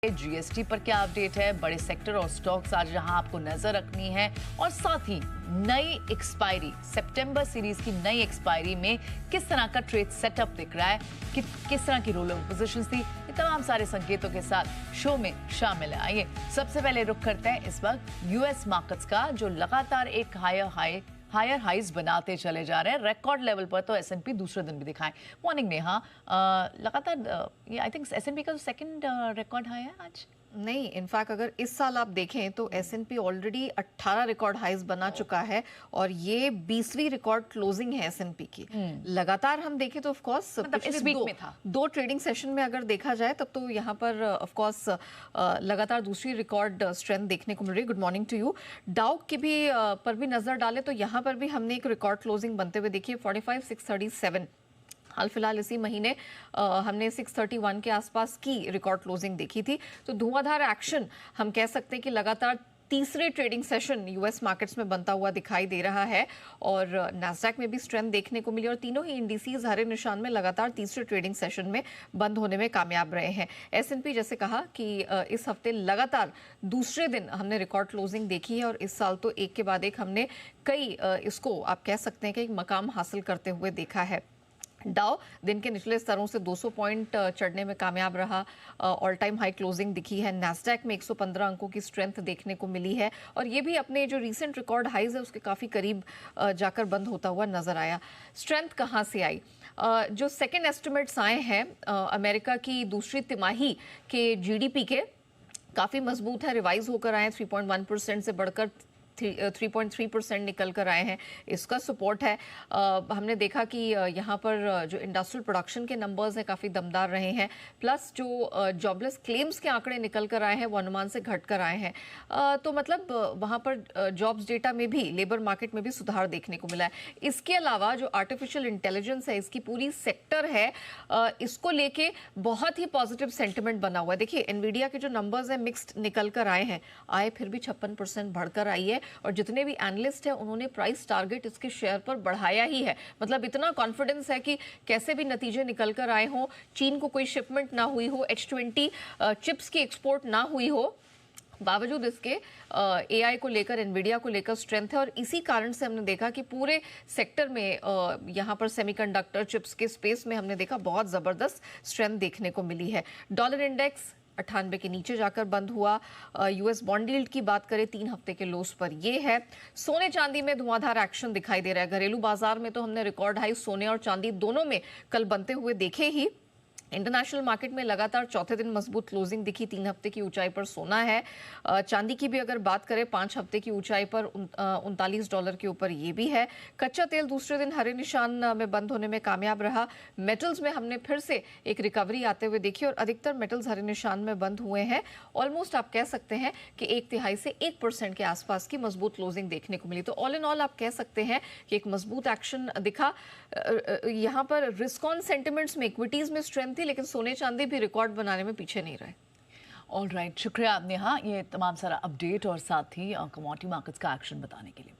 GST पर क्या update है, बड़े सेक्टर और स्टॉक्स आज जहां आपको नजर रखनी है, और साथ ही नई एक्सपायरी सितंबर सीरीज की नई एक्सपायरी में किस तरह का ट्रेड सेटअप दिख रहा है, किस तरह की रोलिंग पोजीशंस थी, ये तमाम सारे संकेतों के साथ शो में शामिल है। आइए सबसे पहले रुख करते हैं इस वक्त यूएस मार्केट्स का, जो लगातार एक हायर हाइज बनाते चले जा रहे हैं। रिकॉर्ड लेवल पर तो एसएनपी दूसरे दिन भी दिखाएं। मॉर्निंग में लगातार ये आई थिंक एसएनपी का सेकंड रिकॉर्ड हाई है आज। नहीं, इनफैक्ट अगर इस साल आप देखें तो एसएनपी ऑलरेडी 18 रिकॉर्ड हाइज बना चुका है और ये 20वीं रिकॉर्ड क्लोजिंग है एसएनपी की। लगातार हम देखें तो ऑफ कोर्स मतलब इस वीक में था दो ट्रेडिंग सेशन में अगर देखा जाए तब तो यहाँ पर ऑफ कोर्स लगातार दूसरी रिकॉर्ड स्ट्रेंथ देखने को मिल रही है। Good morning to you. Dow की भी पर भी नजर डालें तो यहाँ पर भी हमने एक रिकॉर्ड क्लोजिंग बनते हुए देखी है 45,637। हाल फिलहाल इसी महीने हमने 631 के आसपास की रिकॉर्ड क्लोजिंग देखी थी। तो धुआंधार एक्शन हम कह सकते हैं कि लगातार तीसरे ट्रेडिंग सेशन यूएस मार्केट्स में बनता हुआ दिखाई दे रहा है और नैस्डैक में भी स्ट्रेंथ देखने को मिली और तीनों ही इंडिसेस हरे निशान में लगातार तीसरे ट्रेडिंग सेशन में बंद होने में कामयाब रहे हैं। एसएनपी जैसे कहा कि इस हफ्ते लगातार दूसरे दिन हमने रिकॉर्ड क्लोजिंग देखी है और इस साल तो एक के बाद एक हमने कई इसको आप कह सकते हैं कि एक मकाम हासिल करते हुए देखा है। डाउ दिन के निचले स्तरों से 200 पॉइंट चढ़ने में कामयाब रहा, ऑल टाइम हाई क्लोजिंग दिखी है। नैस्डैक में 115 अंकों की स्ट्रेंथ देखने को मिली है और ये भी अपने जो रीसेंट रिकॉर्ड हाइज है उसके काफ़ी करीब जाकर बंद होता हुआ नजर आया। स्ट्रेंथ कहाँ से आई? जो सेकेंड एस्टिमेट्स आए हैं अमेरिका की दूसरी तिमाही के जीडीपी के काफ़ी मजबूत है, रिवाइज होकर आए 3.1% से बढ़कर 3.3% निकल कर आए हैं। इसका सपोर्ट है। हमने देखा कि यहाँ पर जो इंडस्ट्रियल प्रोडक्शन के नंबर्स हैं काफ़ी दमदार रहे हैं, प्लस जो जॉबलेस क्लेम्स के आंकड़े निकल कर आए हैं वो अनुमान से घट कर आए हैं। तो मतलब वहाँ पर जॉब्स डेटा में भी, लेबर मार्केट में भी सुधार देखने को मिला है। इसके अलावा जो आर्टिफिशियल इंटेलिजेंस है, इसकी पूरी सेक्टर है, इसको लेके बहुत ही पॉजिटिव सेंटिमेंट बना हुआ है। देखिए एनवीडिया के जो नंबर्स हैं मिक्स्ड निकल कर आए हैं, आय फिर भी 56% बढ़कर आई है और जितने भी एनालिस्ट हैं उन्होंने प्राइस टारगेट इसके शेयर पर बढ़ाया ही है। मतलब इतना कॉन्फिडेंस है कि कैसे भी नतीजे निकल कर आए हों, चीन को कोई शिपमेंट ना हुई हो, H20 चिप्स की एक्सपोर्ट ना हुई हो, बावजूद इसके एआई को लेकर, एनवीडिया को लेकर स्ट्रेंथ है और इसी कारण से हमने देखा कि पूरे सेक्टर में यहाँ पर सेमीकंडक्टर चिप्स के स्पेस में हमने देखा बहुत ज़बरदस्त स्ट्रेंथ देखने को मिली है। डॉलर इंडेक्स 98 के नीचे जाकर बंद हुआ। यूएस बॉन्ड यील्ड की बात करें 3 हफ्ते के लोस पर ये है। सोने चांदी में धुआंधार एक्शन दिखाई दे रहा है। घरेलू बाजार में तो हमने रिकॉर्ड हाई सोने और चांदी दोनों में कल बनते हुए देखे ही। इंटरनेशनल मार्केट में लगातार चौथे दिन मजबूत क्लोजिंग दिखी, 3 हफ्ते की ऊंचाई पर सोना है। चांदी की भी अगर बात करें 5 हफ्ते की ऊंचाई पर $39 के ऊपर ये भी है। कच्चा तेल दूसरे दिन हरे निशान में बंद होने में कामयाब रहा। मेटल्स में हमने फिर से एक रिकवरी आते हुए देखी और अधिकतर मेटल्स हरे निशान में बंद हुए हैं। ऑलमोस्ट आप कह सकते हैं कि 1/3 से 1% के आसपास की मजबूत क्लोजिंग देखने को मिली। तो ऑल इन ऑल आप कह सकते हैं कि एक मजबूत एक्शन दिखा। यहाँ पर रिस्क ऑन सेंटिमेंट्स में इक्विटीज में स्ट्रेंथ, लेकिन सोने चांदी भी रिकॉर्ड बनाने में पीछे नहीं रहे। ऑल राइट, शुक्रिया आपने ये तमाम सारा अपडेट और साथ ही कमोडिटी मार्केट्स का एक्शन बताने के लिए।